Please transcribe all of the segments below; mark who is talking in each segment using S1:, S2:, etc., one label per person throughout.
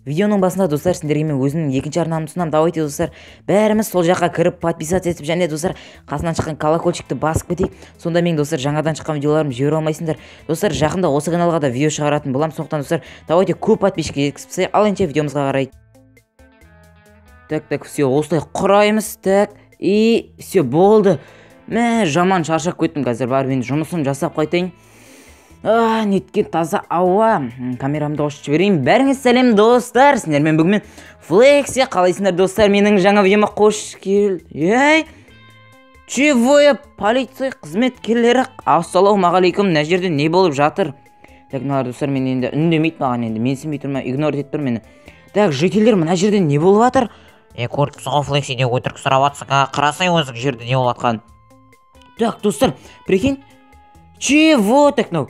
S1: Видеоның басында достар сендерге мен өзімнің екінші арнамды ұсынамын. Давайте достар, бәріміз сол жаққа кіріп подписаться етіп, және достар қасынан шыққан колокольчикті басып кетейік. Сонда мен достар жаңадан шыққан видеоларымды жібере алмайсыңдар. Достар, жақында осы каналға да видео шығаратын боламын. Сондықтан достар, давайте көп подписчикке жеткізсек, ал енді видеомызға қарай. Так, все, осылай құраймыз. Так, и все болды. Мә, жаман шаршап кеттім. Қазір барып енді жұмысым жасап қайтайын. Неткен таза ауа. Камерамды қосып жіберейін. Бәріңіз сәлем достар. Сендермен бүгін флексе. Қалайсыңдар достар? Менің жаңа видеома қош келдіңдер. Чего я, полиция қызметкерлері? Ассалаумағалейкум. Мына жерде не болып жатыр? Так, мыналар достар, мен енді үндемейді маған, енді менсінбей тұр ма, игнор етіп тұр мені. Так, жителер, мына жерде не болып жатыр?
S2: Көріп тұсың флекси де өтірік сұрап жатсың, қарасай өзің жерде не болып жатқан.
S1: Так, достар, прикинь. Чего так, мынау?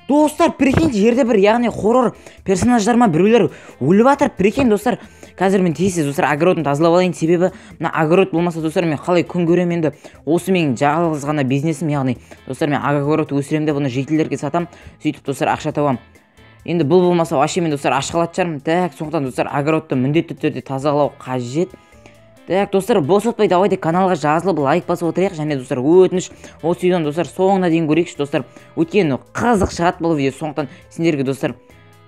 S1: Достар, прикинь, жерде бір, яғни хоррор персонаждар ма біреулер өліп жатыр. Прикинь, достар, қазір мен тез достар огородын тазалап алайын, себебі мына огород болмаса достар, мен қалай күн көремін енді. Осы менің жалғыз ғана бизнесім, яғни достар, мен огород өсіремін де бұны жителерге сатам, сөйтіп достар ақша табам. Енді бұл болмаса вообще мен достар аш қалатын шығармын. Так, сондықтан достар огородты міндетті түрде тазалау қажет. Так, достар, бос отпай, давайте каналға жазылып лайк басып отырайық, және достар өтініш осы видеоны достар соңына дейін көрейікші достар. Өйткені қызық шығады бұл видео, сондықтан сендерге достар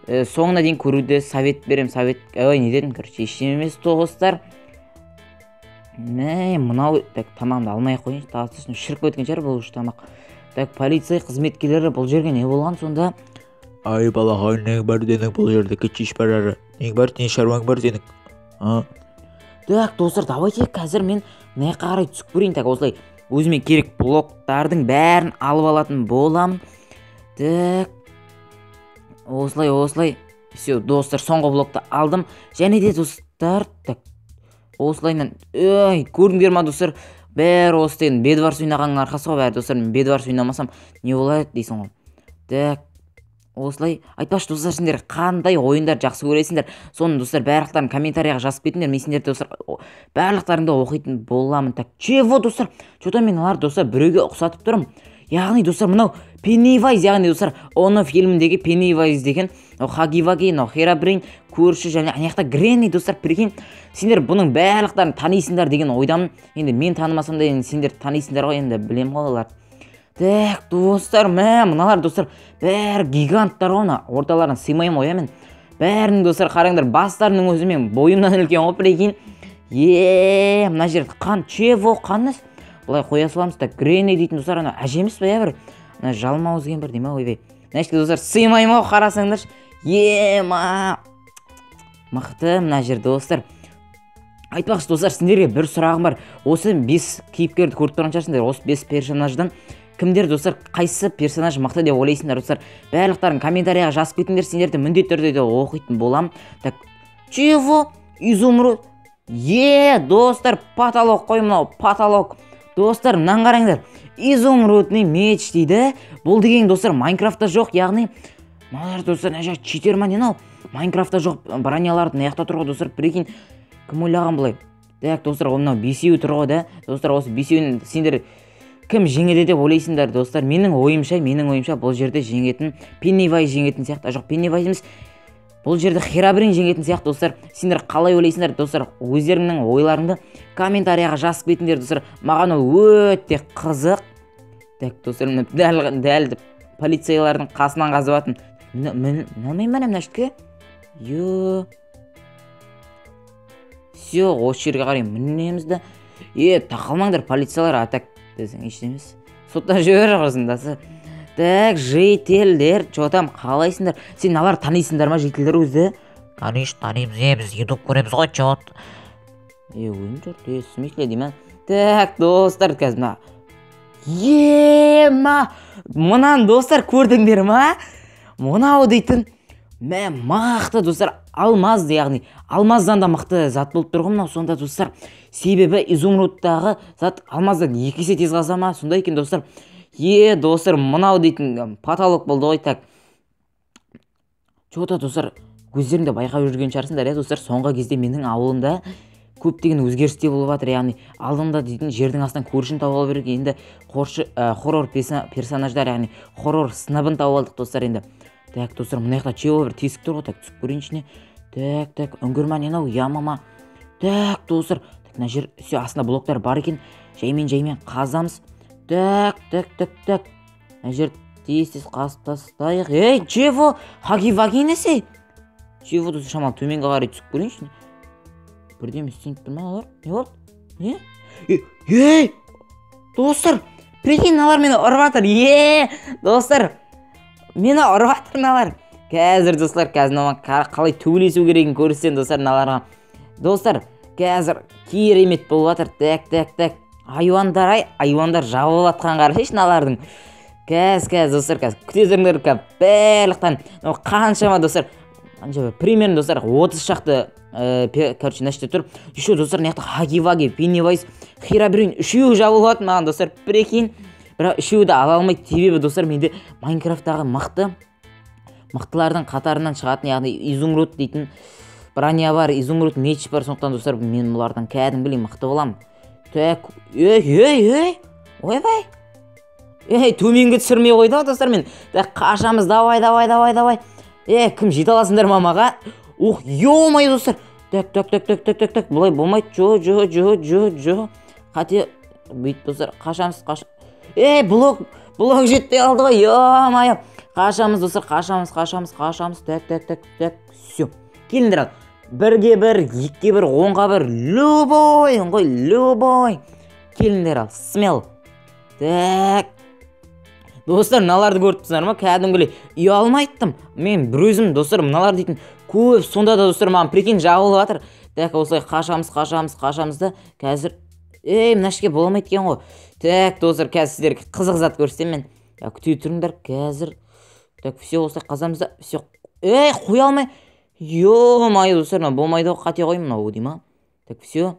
S1: соңына дейін көруді совет берем, не дедім, короче, ештеңе емес достар. Мынау, так, тамағымды алмай ақ қойайыншы, тағысын шіріп өткен шығар бұл тамақ. Так, полиция қызметкерлері бұл жерге не болған сонда?
S3: Ай балаға, нең бар денің бұл жерде кетшеш барары. Нең бар, не шаруаң бар денің?
S1: Так, достар, давайте қазір мен мына қарай түсіп көрейін. Так, осылай өзіме керек блоктардың бәрін алып алатын болам. Так, осылай. Все, достар, соңғы блокты алдым. Және де достар, так, осылайынан, көрдіңдер ма достар? Бәрі осылайын Bedwars ойнағанның арқасы ғой, бәрі достар, мен Bedwars ойнамасам не болады дейсің ғой. Так, осылай, айтпашы достар, сендер қандай ойындар жақсы көресіңдер, соны достар барлықтарын комментарияға жазып кетіңдер. Мен сендерді достар барлықтарыңды оқитын боламын. Так, чего достар? Что-то мен алар достар біреуге ұқсатып тұрмын. Яғни достар, мынау Pennywise, яғни достар, оны фильміндегі Pennywise деген, Хаги-Ваги, Херабрин, көрші және аяқта Гренни достар, прикинь, сендер бұның барлықтарын танисыңдар деген ойдамын. Енді мен танымасам да, енді сендер танисыңдар ғой, енді білем ғой олар. Так, достар, мыналар достар, бәрі гиганттар ғой, орталарына сыймайым ғой мен. Бәрінің достар қараңдар, бастарының өзі мен бойымнан үлкен ғой, прикинь. Мына жерде қан, чего қаныз? Бұлай қоя саламыз. Так, Гренни дейтін достар, ана әжеміз бәя бір. Ана жалмауыз деген бір деме ойбай. Нәшке достар, сыймайым ғой, қарасаңдаршы. Мықты мына жерде достар. Айтпақшы достар, сендерге бір сұрағым бар. Осы 5 кейіпкерді көріп тұрған шығарсыңдар. Осы 5 персонаждан кімдер достар, қайсы персонаж мықты деп ойлайсыңдар достар? Барлықтарын комментарияға жазып кетіңдер, сендерді міндетті түрде оқитын болам. Так, чего? Изумруд. Достар, потолок қой, мынау потолок. Достар, мынаны қараңдар. Изумрудный меч дейді. Бұл деген достар Майнкрафтта жоқ, яғни мыналар достар нәжа читер ма не мынау? Майнкрафтта жоқ броняларды мына жақта тұр ғой достар, прикинь. Кім ойлаған бұлай? Так, достар, мынау бесеуі тұр ғой да. Достар, осы бесеуін сендер кім жеңеді деп ойлайсыңдар достар? Менің ойымша бұл жерде жеңетін Pennywise жеңетін сияқты. Жоқ, Pennywise емес. Бұл жерде Херабрин жеңетін сияқты достар. Сендер қалай ойлайсыңдар достар? Өздеріңнің ойларыңды комментарияға жазып кетіңдер достар. Маған ол өте қызық. Так, достар, дәл полициялардың қасынан қазып атын. Мынамайым ба мына жерге? Все, осы жерге қарай мінемізді. Тақалмаңдар полициялар, атак десең ештемес. Соттан жібер құрсындасы. Так, жителдер, там қалайсыңдар? Сен алар танисыңдар ма жителдер өзі?
S2: Конечно, танимыз, біз YouTube көреміз ғой, чот.
S1: Ойын жоқ, смысле деймін. Так, достар, қазір мұнан достар көрдіңдер ма? Мұнау дейтін мақты достар, алмаз, яғни алмаздан да мықты зат болып тұр ғой мынау. Сонда достар, себебі изумрудтағы зат алмаздан 2 есе тез қаза ма? Сонда екен достар. Достар, мұнау дейтін потолок болды ғой. Так, что-то достар, өздеріңді байқап жүрген шығарсыңдар, достар, соңғы кезде менің ауылымда көптеген өзгерістер болып жатыр. Яғни алдында дейтін жердің астынан көршін тауып алу керек. Енді хоррор персонаждар, яғни хоррор сыныбын тауып алдық достар енді. Так, достар, мына жақта чего бір тесік тұр ғой, так, түсіп көрейінші не. Так, үңгірман енау, ямама. Так, достар, мына жер все астында блоктар бар екен. Жаймен қазамыз. Так. Мына жер тез қазып тастайық. Ей, чего? Хаги-ваги несі? Чего, достар, шамал төменге қарай түсіп көрейінші. Бірден істеніп тұр ма алар? Не болды? Не? Ей, достар, прикинь, налар мені ұрып жатыр. Достар, мені ұрып жатыр налар. Қазір, достар, маған қалай төбелесу керегін көрсетсем, достар, наларға. Достар, қазір керемет болып жатыр. Так. Айуандар жабылып жатқан қарашайшы налардың. Достар, күте тұрыңдар, барлықтан қаншама, достар, примерно, достар, 30 шақты короче, нәрсе тұр. Еще, достар, неяқта Хаги-Ваги, Пеннивайз, Херабрин үшеуі жабылып жатыр маған, достар, прикинь. Бірақ үшеуі де ала алмайды, себебі, достар, менде Майнкрафттағы мықтылардың қатарынан шығатын, яғни изумруд дейтін броня бар, изумруд меч бар, сондықтан, достар, мен бұлардан кәдімгідей мықты боламын. Так, ойбай. Төменге түсірмей қойды, достар, мен. Так, қашамыз, давай. Кім жете аласыңдар мамаға? Ё-май, достар. Так, бұлай болмайды. Жо. Қате, бүйт, достар, қашамыз. Блок жетпей алды ғой, ё-май. Қашамыз, достар, қашамыз. Так, все. Келіндер ал. 1-ге 1, 2-ге 1, 10-ға 1, любой. Келіндер ал, смел. Так. Достар, мыналарды көріп тұрсыңдар ма? Кәдімгілей ұялмайттым. Мен бір өзім, достар, мыналар дейтін көп, сонда да, достар, маған прикинь жабылып жатыр. Так, осылай қашамыз да. Қазір, мына ішке боламайды екен ғой. Так, достар, қазір сіздерге қызық зат көрсетемін мен. Күте тұрыңдар, қазір. Так, все, осылай қазамыз да. Все. Қоя алмай. Ё-май, достар, болмайды ғой, қате қойым мынау дейма. Так, все.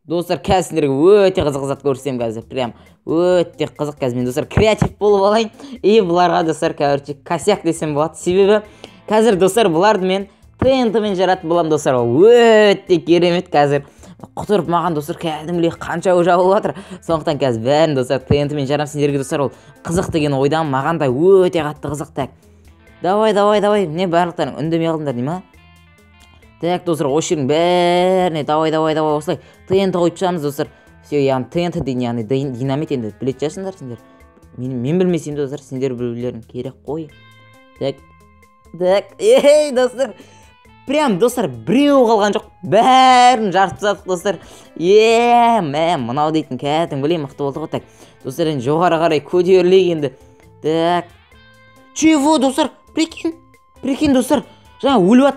S1: Достар, қазір сіздерге өте қызық зат көрсетемін қазір. Прям өте қызық қазір мен, достар, креатив болып алайын. Бұларға, достар, короче, косяк десем болады. Себебі қазір, достар, бұларды мен ТНТ-мен жаратып боламын, достар. Өте керемет қазір. Құтырып маған, достар, кәдімгідей қанша жабылып жатыр. Сондықтан қазір бәрін, достар, ТНТ-мен жаратып сендерге, достар, ол қызық деген ойдан маған да өте қатты қызық. Так. Давай. Не барлықтарың үндемей қалдыңдар дейма? Так, достар, осы жердің бәріне давай. Осылай ТНТ қойып шығамыз, достар. Все, яғни ТНТ дейін, яғни динамит енді білет жасыңдар сендер. Мен білмесем, достар, сендер білулерің керек қой. Так. Достар. Прям, достар, біреу қалған жоқ. Бәрін жарып тастадық, достар. Мынау дейтін кәдімгідей мықты болды ғой. Так. Достар, енді жоғары қарай көтерілейік енді. Так. Чего, достар? Прикинь, достар. Жаңа өліп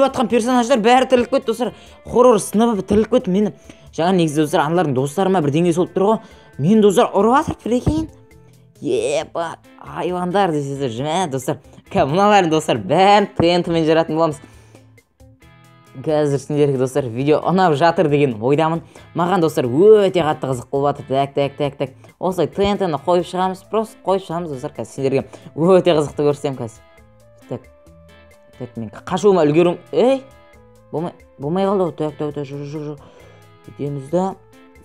S1: атқан персонаждар бәрі тіріліп кетті, достар. Хоррор сыныбы тіріліп кетті. Мені жаңа негізі, достар, аналардың достарыма бірдеңе солып тұр ғой. Мен, достар, ұрып атыр, прикинь. Айвандар десіздер, достар. Мыналарын, достар, бәрін ТНТ-мен жаратын боламыз. Қазір сендерге, достар, видео ұнап жатыр деген ойдамын. Маған, достар, өте қатты қызық болып жатыр. Так. Осылай ТНТ-ні қойып шығамыз, просто қойып шығамыз, достар. Қазір сендерге өте қызықты көрсетем қазір. Так, мен қашуыма үлгерім. Болмай қалды ғой. Так, жүр. Кетеміз да.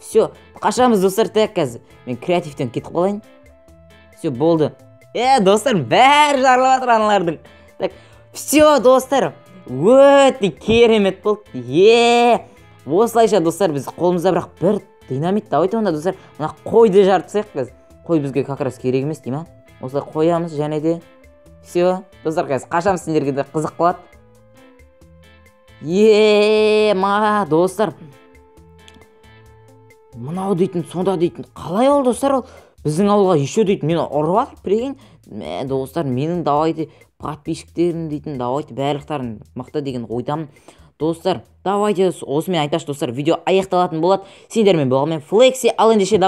S1: Все, қашамыз, достар. Так, қазір мен креативтен кетіп қалайын. Все, болды. Достар, бәрі жарылып жатыр аналардың. Так, все, достар, өте керемет болды. Осылайша, достар, біз қолымызда бірақ бір динамит давайте онда, достар, мына қойды жарып тастайық біз. Қой бізге как раз керек емес дейма. Осылай қоямыз және де. Все, достар, қазір қашамыз, сендерге де қызық қалады. Достар. Мынау дейтін, сонда дейтін. Қалай ол, достар, ол? Біздің ауылға еще дейтін, мені ұрып жатыр, прикинь. Достар, менің давайте подписчиктерім дейтін, давайте барлықтарын мықты деген ойдамын. Достар, давайте осымен айтайыншы, достар, видео аяқталатын болады. Сендермен болғанмен Флекси, ал ендеше